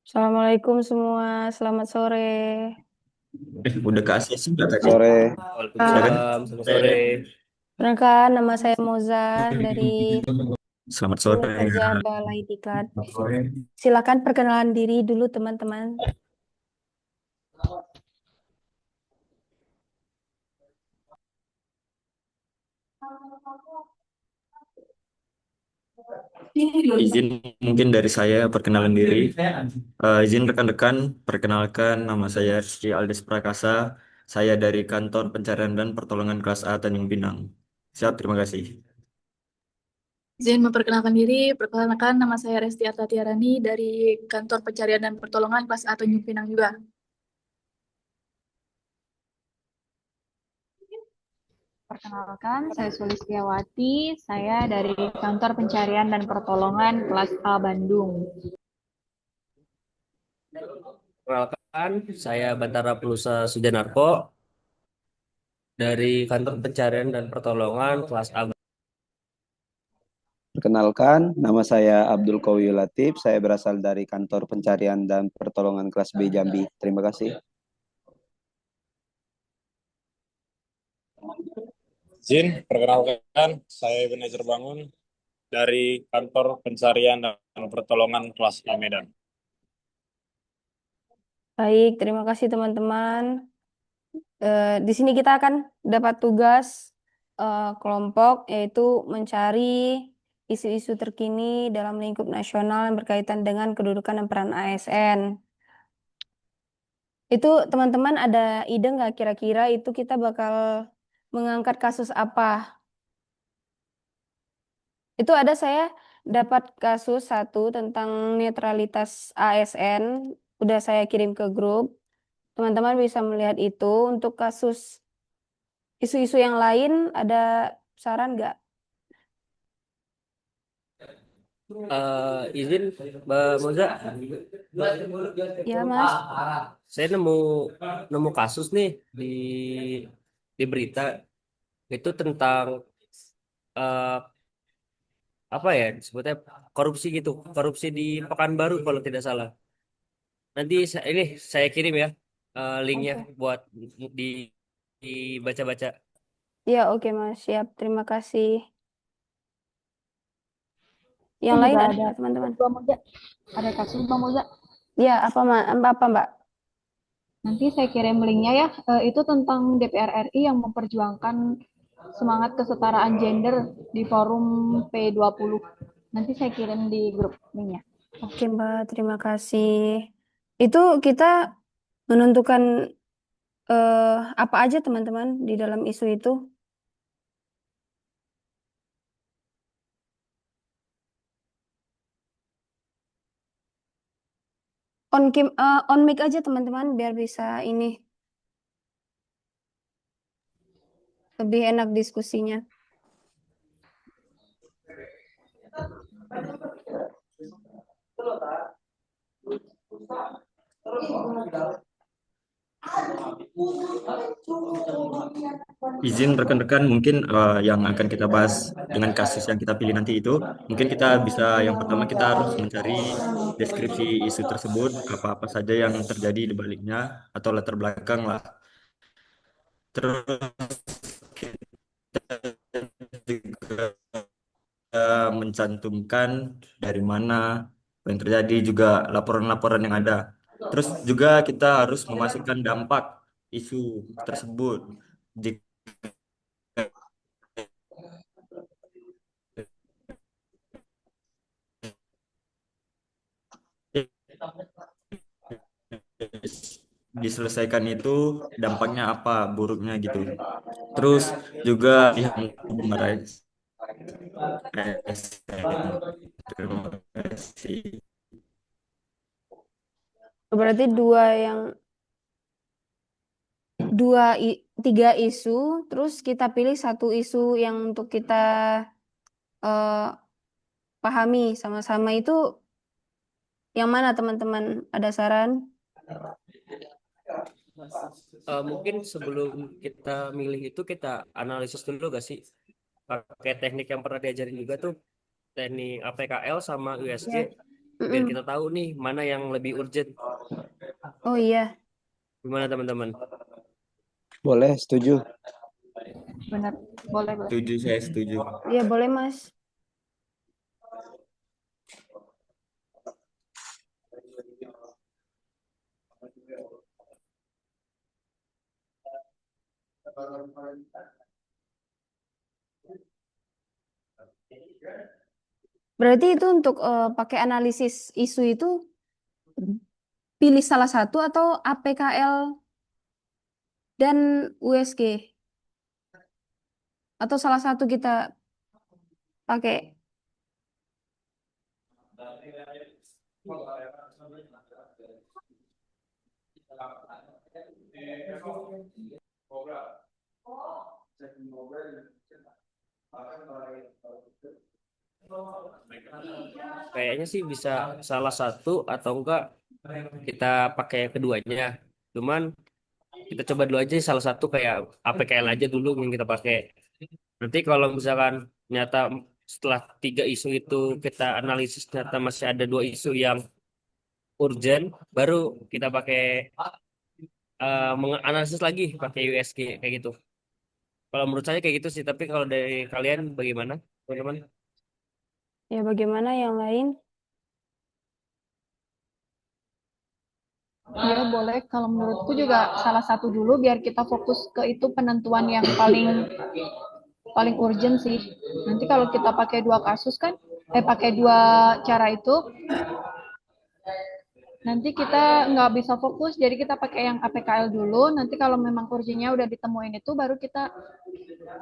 Assalamualaikum semua, selamat sore. Udah ke ACC nggak tadi? Sore. Silakan. Waalaikumsalam, selamat sore. Perkenalkan, nama saya Moza dari Selamat Unit sore. Kerja Balai Diklat. Silakan perkenalan diri dulu teman-teman. Izin mungkin dari saya perkenalan diri. Izin rekan-rekan, perkenalkan nama saya Rizky Aldes Prakasa. Saya dari Kantor Pencarian dan Pertolongan Kelas A Tanjung Pinang. Siap, terima kasih. Izin memperkenalkan diri, perkenalkan nama saya Resti Artatiarani dari Kantor Pencarian dan Pertolongan Kelas A Tanjung Pinang juga. Perkenalkan, saya Sulistiawati, saya dari Kantor Pencarian dan Pertolongan kelas A Bandung. Perkenalkan, saya Bantara Pelusa Sujanarko dari Kantor Pencarian dan Pertolongan kelas A. Perkenalkan, nama saya Abdul Qawi Latif. Saya berasal dari Kantor Pencarian dan Pertolongan kelas B Jambi. Terima kasih. Izin, perkenalkan, saya Ibn Ezer Bangun dari Kantor Pencarian dan Pertolongan Kelas A Medan. Baik, terima kasih teman-teman. Di sini kita akan dapat tugas kelompok, yaitu mencari isu-isu terkini dalam lingkup nasional yang berkaitan dengan kedudukan dan peran ASN. Itu teman-teman ada ide nggak kira-kira itu kita bakal mengangkat kasus apa? Itu ada saya dapat kasus satu tentang netralitas ASN, udah saya kirim ke grup. Teman-teman bisa melihat itu. Untuk kasus isu-isu yang lain ada saran nggak? Izin, Mbak Moza, Ya, Mas. saya nemu kasus nih di berita itu tentang eh, apa ya sebutnya korupsi gitu, korupsi di Pekanbaru kalau tidak salah. Nanti ini saya kirim ya linknya Oke. buat di dibaca-baca. Ya, oke, Mas. Siap. Terima kasih. Yang Ini lain juga ada ada nggak, teman-teman? Bang Moza. Ada kasus Bang Moza. Ya, apa, Mbak? Nanti saya kirim linknya ya. Itu tentang DPR RI yang memperjuangkan semangat kesetaraan gender di forum P20. Nanti saya kirim di grup linknya. Oke, Mbak. Terima kasih. Itu kita menentukan apa aja, teman-teman, di dalam isu itu. On mic aja, teman-teman, biar bisa ini lebih enak diskusinya. Izin rekan-rekan, mungkin yang akan kita bahas dengan kasus yang kita pilih nanti itu, mungkin kita bisa yang pertama kita harus mencari deskripsi isu tersebut, apa-apa saja yang terjadi di baliknya atau latar belakang lah. Terus juga mencantumkan dari mana apa yang terjadi, juga laporan-laporan yang ada. Terus juga kita harus memasukkan dampak isu tersebut. Jika diselesaikan itu dampaknya apa, buruknya gitu. Terus juga yang dimarahin. Terima kasih. Berarti tiga isu, terus kita pilih satu isu yang untuk kita eh, pahami sama-sama itu yang mana, teman-teman? Ada saran? Mungkin sebelum kita milih itu kita analisis dulu gak sih pakai teknik yang pernah diajarin juga tuh teknik APKL sama USG. Ya. biar Mm-mm. kita tahu nih mana yang lebih urgent. Oh iya, Gimana teman-teman? Boleh, setuju. Benar, boleh, boleh. Setuju, saya setuju. iya boleh Mas. Berarti itu untuk pakai analisis isu itu pilih salah satu atau APKL dan USG atau salah satu kita pakai. Kayaknya sih bisa salah satu atau enggak kita pakai keduanya. Cuman kita coba dulu aja salah satu kayak APKL aja dulu yang kita pakai. Nanti kalau misalkan nyata setelah 3 isu itu kita analisis ternyata masih ada 2 isu yang urgent, baru kita pakai menganalisis lagi pakai USG kayak gitu. Kalau menurut saya kayak gitu sih, tapi kalau dari kalian bagaimana, teman-teman? Ya bagaimana yang lain? Ya boleh, kalau menurutku juga salah satu dulu biar kita fokus ke itu penentuan yang paling paling urgent sih. Nanti kalau kita pakai 2 kasus kan, pakai 2 cara itu, nanti kita nggak bisa fokus. Jadi kita pakai yang APKL dulu. Nanti kalau memang urgennya udah ditemuin itu, baru kita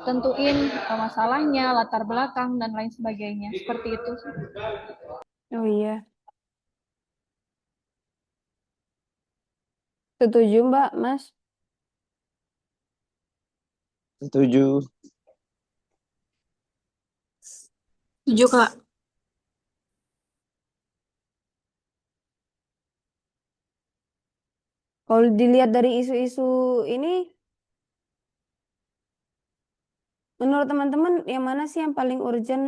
tentuin masalahnya, latar belakang dan lain sebagainya. Seperti itu sih. Oh iya, setuju Mbak, Mas. Setuju. Setuju, Kak. Kalau dilihat dari isu-isu ini, menurut teman-teman yang mana sih yang paling urgent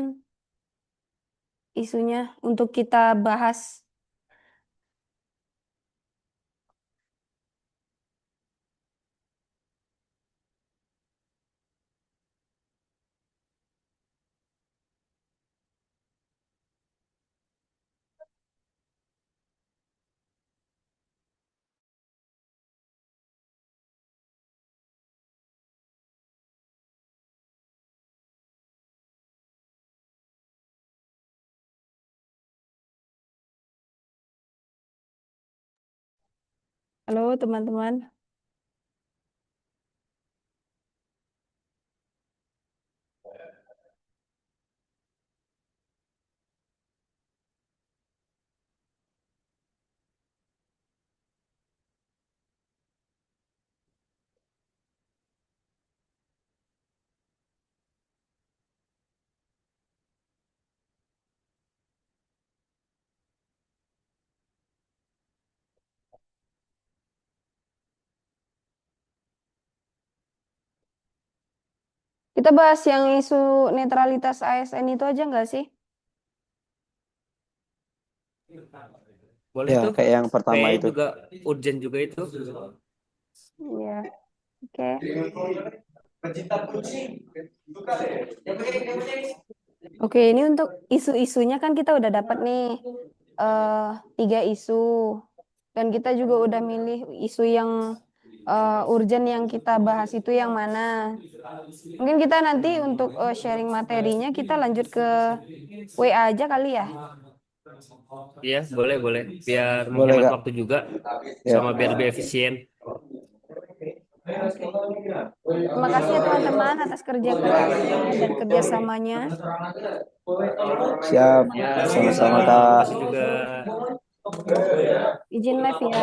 isunya untuk kita bahas? Halo teman-teman. Kita bahas yang isu netralitas ASN itu aja nggak sih? Boleh Ya, tuh. kayak yang pertama Kayaknya itu. juga urgent juga itu. Iya, oke. Oke, ini untuk isu-isunya kan kita udah dapat nih 3 isu dan kita juga udah milih isu yang urgent yang kita bahas itu yang mana. Mungkin kita nanti untuk sharing materinya kita lanjut ke WA aja kali ya. Iya, boleh, boleh. Biar Boleh, menghemat Kak. waktu juga, Ya. sama biar lebih efisien. Terima kasih ya teman-teman atas kerja kerasnya dan kerjasamanya. Siap. Ya, Sama-sama, terima Kak. kasih juga. Izin live ya.